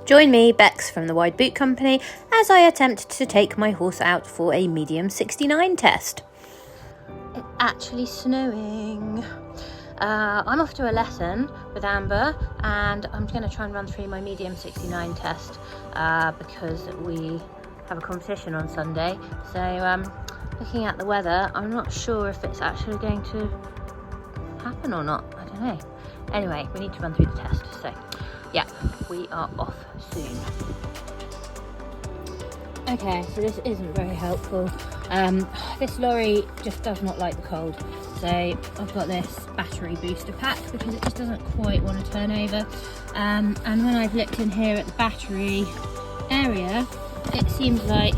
Join me, Bex from the Wide Boot Company, as I attempt to take my horse out for a medium 69 test. It's actually snowing. I'm off to a lesson with Amber and I'm going to try and run through my medium 69 test because we have a competition on Sunday. So looking at the weather, I'm not sure if it's actually going to happen or not. I don't know. Anyway, we need to run through the test. So yeah, we are off soon. Okay, so this isn't very helpful. This lorry just does not like the cold. So I've got this battery booster pack because it just doesn't quite want to turn over. And when I've looked in here at the battery area, it seems like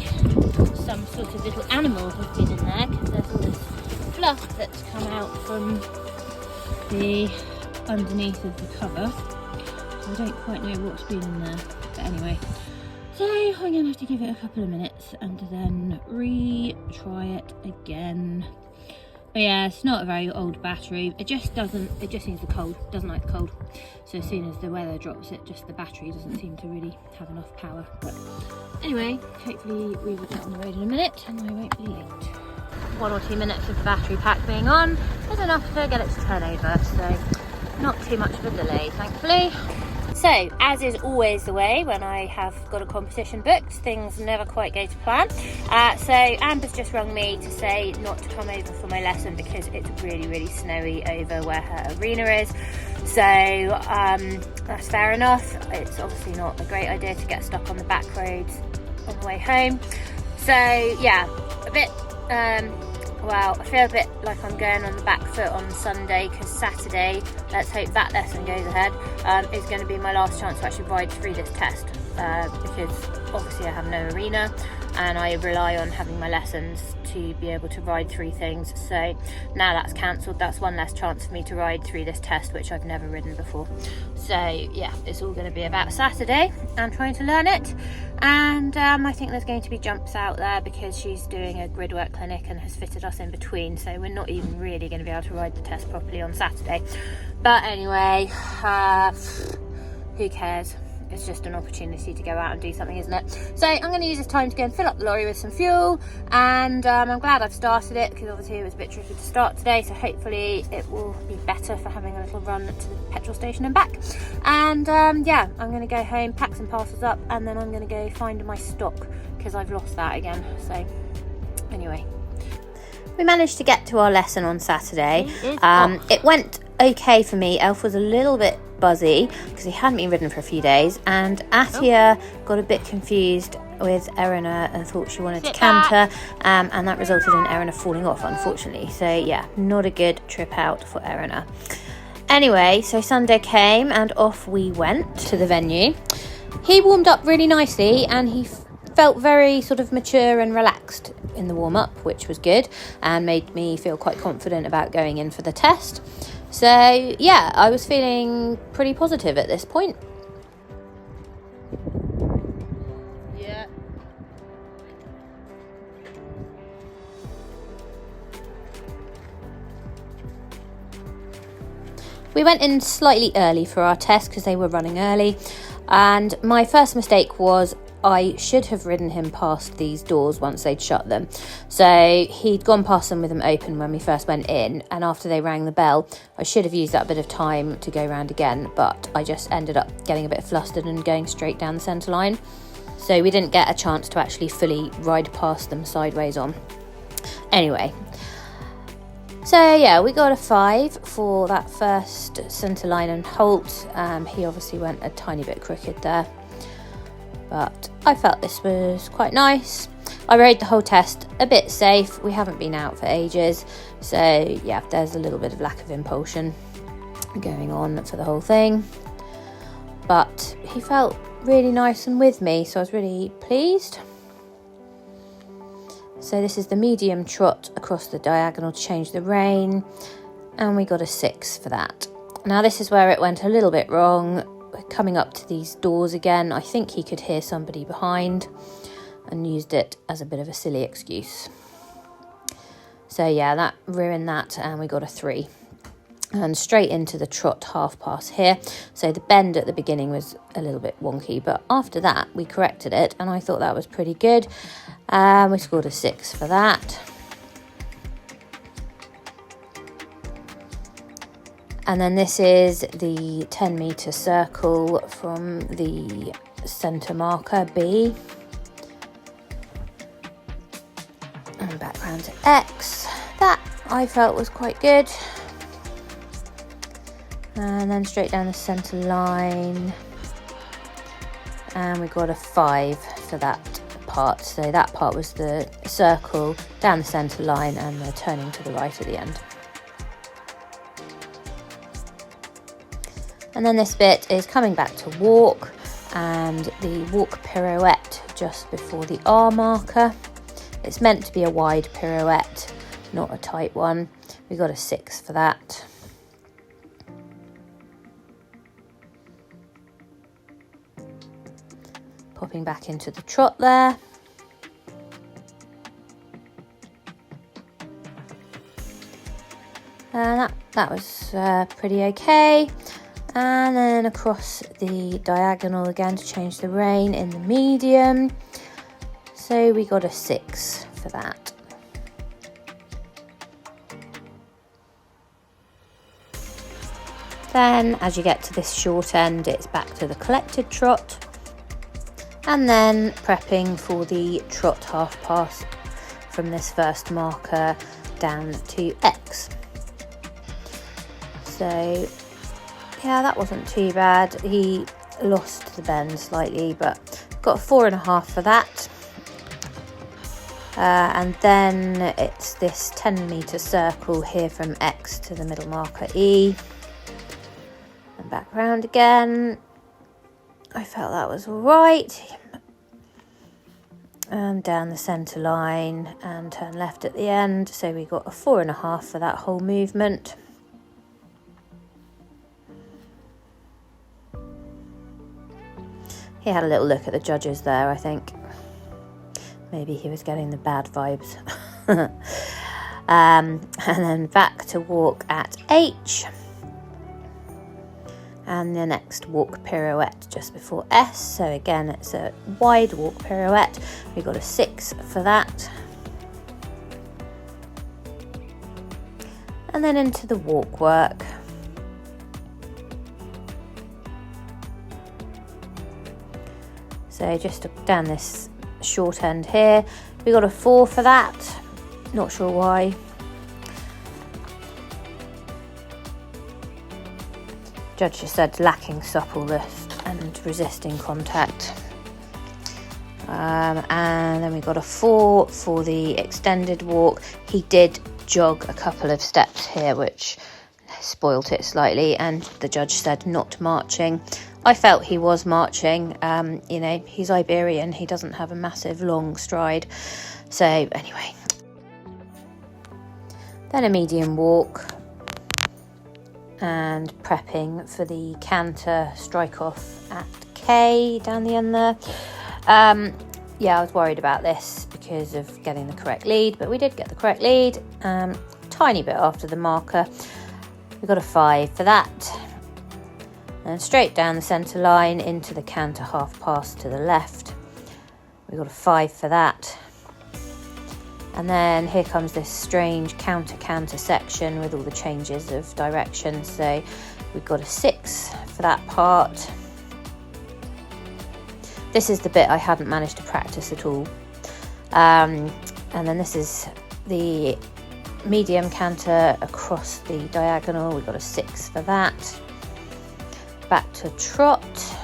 some sort of little animal has been in there because there's all this fluff that's come out from the underneath of the cover. I don't quite know what's been in there, but anyway. So I'm going to have to give it a couple of minutes and then retry it again. But yeah, it's not a very old battery. It just needs the cold, doesn't like the cold. So as soon as the weather drops, the battery doesn't seem to really have enough power. But anyway, hopefully we will get on the road in a minute and I won't be late. 1 or 2 minutes of the battery pack being on is enough to get it to turn over. So not too much of a delay, thankfully. So, as is always the way when I have got a competition booked, things never quite go to plan. So Amber's just rung me to say not to come over for my lesson because it's really, really snowy over where her arena is. So that's fair enough. It's obviously not a great idea to get stuck on the back roads on the way home. So yeah, a bit well, I feel a bit like I'm going on the back foot on Sunday because Saturday, let's hope that lesson goes ahead, is going to be my last chance to actually ride through this test because obviously I have no arena and I rely on having my lessons to be able to ride through things. So now that's cancelled, that's one less chance for me to ride through this test, which I've never ridden before. So yeah, it's all going to be about Saturday and trying to learn it. And I think there's going to be jumps out there because she's doing a grid work clinic and has fitted us in between, so we're not even really going to be able to ride the test properly on Saturday. But anyway, who cares? It's just an opportunity to go out and do something, isn't it? So I'm going to use this time to go and fill up the lorry with some fuel, and I'm glad I've started it because obviously it was a bit tricky to start today, so hopefully it will be better for having a little run to the petrol station and back. And yeah, I'm going to go home, pack some parcels up, and then I'm going to go find my stock because I've lost that again. So anyway, we managed to get to our lesson on Saturday. It went okay for me. Elf was a little bit buzzy because he hadn't been ridden for a few days, and Atia got a bit confused with Erina and thought she wanted to canter, and that resulted in Erina falling off, unfortunately. So yeah, not a good trip out for Erina. Anyway, so Sunday came and off we went to the venue. He warmed up really nicely and he felt very sort of mature and relaxed in the warm-up, which was good and made me feel quite confident about going in for the test. So yeah, I was feeling pretty positive at this point. Yeah. We went in slightly early for our test because they were running early, and my first mistake was I should have ridden him past these doors once they'd shut them. So he'd gone past them with them open when we first went in, and after they rang the bell, I should have used that bit of time to go round again, but I just ended up getting a bit flustered and going straight down the centre line. So we didn't get a chance to actually fully ride past them sideways on. Anyway, so yeah, we got a 5 for that first centre line and halt. He obviously went a tiny bit crooked there, but I felt this was quite nice. I rode the whole test a bit safe. We haven't been out for ages, so yeah, there's a little bit of lack of impulsion going on for the whole thing, but he felt really nice and with me, so I was really pleased. So this is the medium trot across the diagonal to change the rein, and we got a 6 for that. Now this is where it went a little bit wrong. Coming up to these doors again, I think he could hear somebody behind and used it as a bit of a silly excuse. So yeah, that ruined that, and we got a 3. and straight into the trot half pass here. So the bend at the beginning was a little bit wonky, but after that we corrected it and I thought that was pretty good. We scored a 6 for that. And then this is the 10-metre circle from the centre marker B. And back round to X. That I felt was quite good. And then straight down the centre line. And we got a 5 for that part. So that part was the circle down the centre line and the turning to the right at the end. And then this bit is coming back to walk, and the walk pirouette just before the R marker. It's meant to be a wide pirouette, not a tight one. We got a 6 for that. Popping back into the trot there. And that was pretty okay. And then across the diagonal again to change the rein in the medium. So we got a 6 for that. Then as you get to this short end, it's back to the collected trot. And then prepping for the trot half pass from this first marker down to X. So yeah, that wasn't too bad. He lost the bend slightly, but got a 4.5 for that. And then it's this 10-metre circle here from X to the middle marker E. And back round again. I felt that was all right. And down the centre line and turn left at the end. So we got a 4.5 for that whole movement. He had a little look at the judges there, I think. Maybe he was getting the bad vibes. And then back to walk at H. And the next walk pirouette just before S. So again, it's a wide walk pirouette. We got a 6 for that. And then into the walk work. So just down this short end here, we got a 4 for that. Not sure why. Judge just said lacking suppleness and resisting contact. And then we got a 4 for the extended walk. He did jog a couple of steps here, which spoilt it slightly, and the judge said not marching. I felt he was marching. You know, he's Iberian. He doesn't have a massive long stride. So anyway. Then a medium walk. And prepping for the canter strike off at K down the end there. Yeah, I was worried about this because of getting the correct lead, but we did get the correct lead. Tiny bit after the marker. We got a 5 for that. And straight down the centre line into the canter half pass to the left. We got a 5 for that. And then here comes this strange counter section with all the changes of direction. So we've got a 6 for that part. This is the bit I hadn't managed to practice at all. And then this is the medium canter across the diagonal. We've got a 6 for that. Back to trot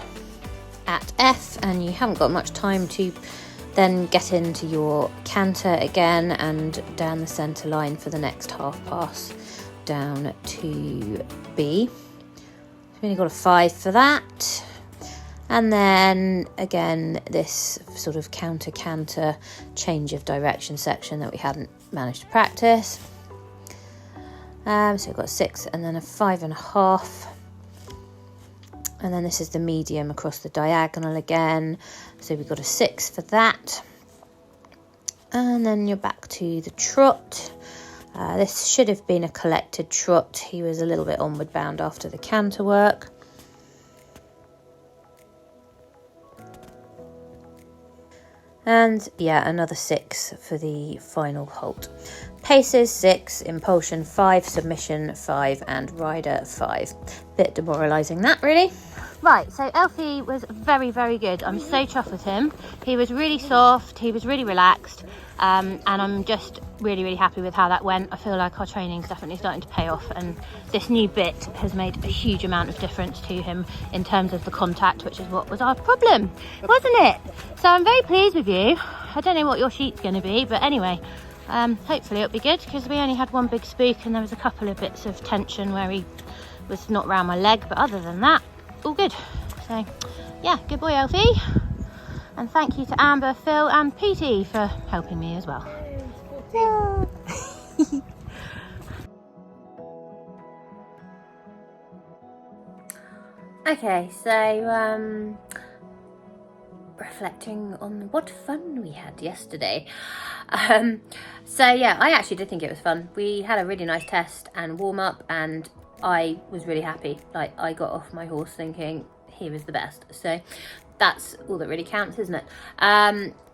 at F, and you haven't got much time to then get into your canter again and down the centre line for the next half pass down to B. So we only got a 5 for that. And then again, this sort of counter change of direction section that we hadn't managed to practice. So we've got a 6 and then a 5.5. And then this is the medium across the diagonal again. So we've got a 6 for that. And then you're back to the trot. This should have been a collected trot. He was a little bit onward bound after the canter work. And yeah, another 6 for the final halt. Paces 6, impulsion 5, submission 5 and rider 5. Bit demoralising that, really. Right, so Elfie was very, very good. I'm so chuffed with him. He was really soft, he was really relaxed, and I'm just really, really happy with how that went. I feel like our training's definitely starting to pay off, and this new bit has made a huge amount of difference to him in terms of the contact, which is what was our problem, wasn't it? So I'm very pleased with you. I don't know what your sheet's going to be, but anyway, hopefully it'll be good, because we only had one big spook and there was a couple of bits of tension where he was not round my leg, but other than that, all good. So yeah, good boy Elfie, and thank you to Amber, Phil and Petey for helping me as well. Okay, so reflecting on what fun we had yesterday. So yeah, I actually did think it was fun. We had a really nice test and warm up, and I was really happy. Like, I got off my horse thinking he was the best. So that's all that really counts, isn't it?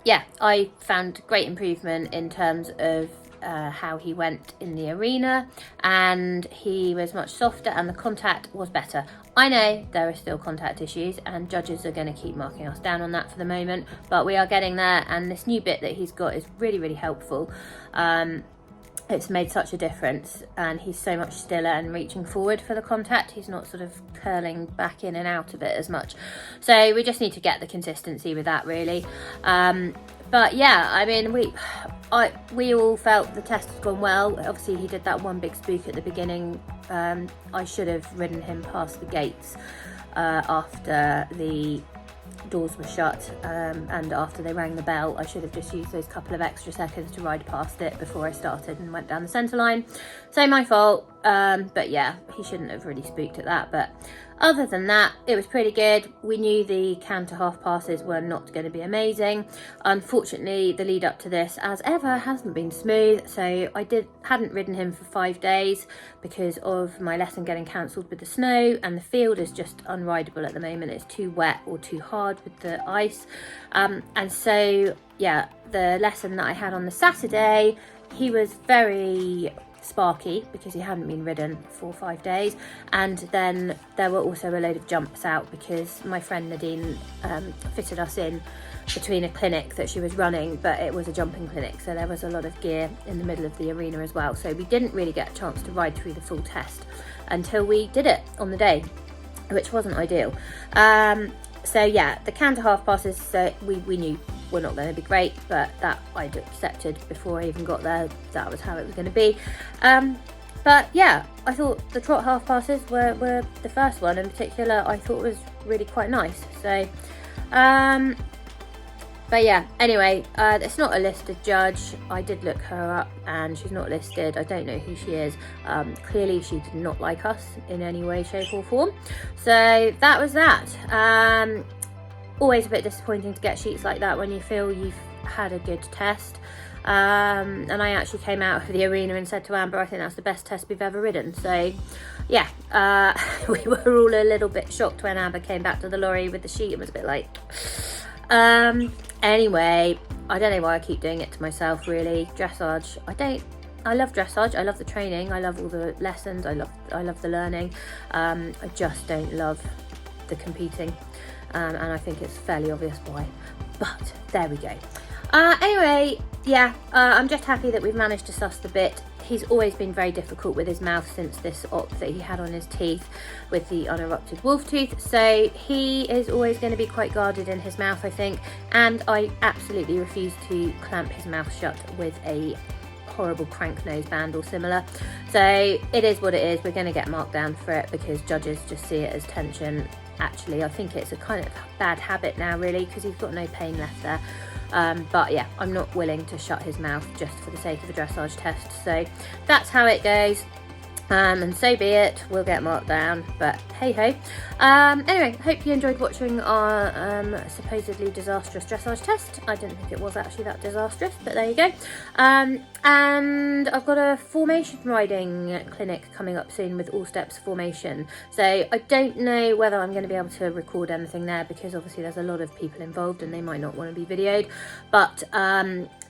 Yeah, I found great improvement in terms of how he went in the arena, and he was much softer and the contact was better. I know there are still contact issues and judges are going to keep marking us down on that for the moment, but we are getting there, and this new bit that he's got is really, really helpful. It's made such a difference, and he's so much stiller and reaching forward for the contact. He's not sort of curling back in and out of it as much. So we just need to get the consistency with that, really. But yeah, I mean, we all felt the test had gone well. Obviously, he did that one big spook at the beginning. I should have ridden him past the gates after the doors were shut, and after they rang the bell. I should have just used those couple of extra seconds to ride past it before I started and went down the centre line. So my fault, but yeah, he shouldn't have really spooked at that. But other than that, it was pretty good. We knew the canter half passes were not going to be amazing. Unfortunately, the lead up to this, as ever, hasn't been smooth. So I hadn't ridden him for 5 days because of my lesson getting cancelled with the snow, and the field is just unrideable at the moment. It's too wet or too hard with the ice. And so, yeah, the lesson that I had on the Saturday, he was very sparky because he hadn't been ridden for 5 days, and then there were also a load of jumps out because my friend Nadine fitted us in between a clinic that she was running, but it was a jumping clinic, so there was a lot of gear in the middle of the arena as well, so we didn't really get a chance to ride through the full test until we did it on the day, which wasn't ideal. So yeah, the canter half passes, so we knew were not going to be great, but that I'd accepted before I even got there. That was how it was going to be. But yeah, I thought the trot half passes were the first one in particular, I thought was really quite nice. So but yeah, anyway, it's not a listed judge. I did look her up and she's not listed. I don't know who she is. Clearly she did not like us in any way, shape or form. So that was that. Always a bit disappointing to get sheets like that when you feel you've had a good test. And I actually came out of the arena and said to Amber, I think that's the best test we've ever ridden. So yeah, we were all a little bit shocked when Amber came back to the lorry with the sheet and was a bit like... Anyway, I don't know why I keep doing it to myself, really. Dressage, I love dressage, I love the training, I love all the lessons, I love the learning. I just don't love the competing, and I think it's fairly obvious why, but there we go. Anyway, yeah, I'm just happy that we've managed to suss the bit. He's always been very difficult with his mouth since this op that he had on his teeth with the unerupted wolf tooth, so he is always going to be quite guarded in his mouth, I think, and I absolutely refuse to clamp his mouth shut with a horrible crank nose band or similar. So it is what it is. We're going to get marked down for it because judges just see it as tension. Actually, I think it's a kind of bad habit now, really, because he's got no pain left there. But yeah, I'm not willing to shut his mouth just for the sake of a dressage test. So that's how it goes. and so be it, we'll get marked down, but hey ho. Anyway, hope you enjoyed watching our supposedly disastrous dressage test. I didn't think it was actually that disastrous, but there you go. And I've got a formation riding clinic coming up soon with All Steps Formation, so I don't know whether I'm going to be able to record anything there, because obviously there's a lot of people involved and they might not want to be videoed, but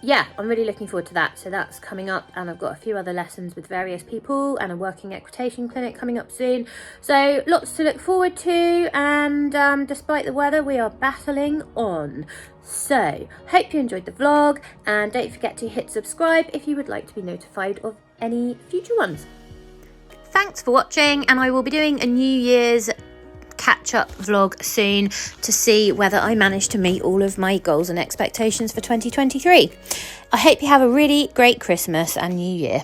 yeah, I'm really looking forward to that. So that's coming up, and I've got a few other lessons with various people and a working equitation clinic coming up soon. So lots to look forward to, and despite the weather, we are battling on. So hope you enjoyed the vlog, and don't forget to hit subscribe if you would like to be notified of any future ones. Thanks for watching, and I will be doing a New Year's catch-up vlog soon to see whether I managed to meet all of my goals and expectations for 2023. I hope you have a really great Christmas and New Year.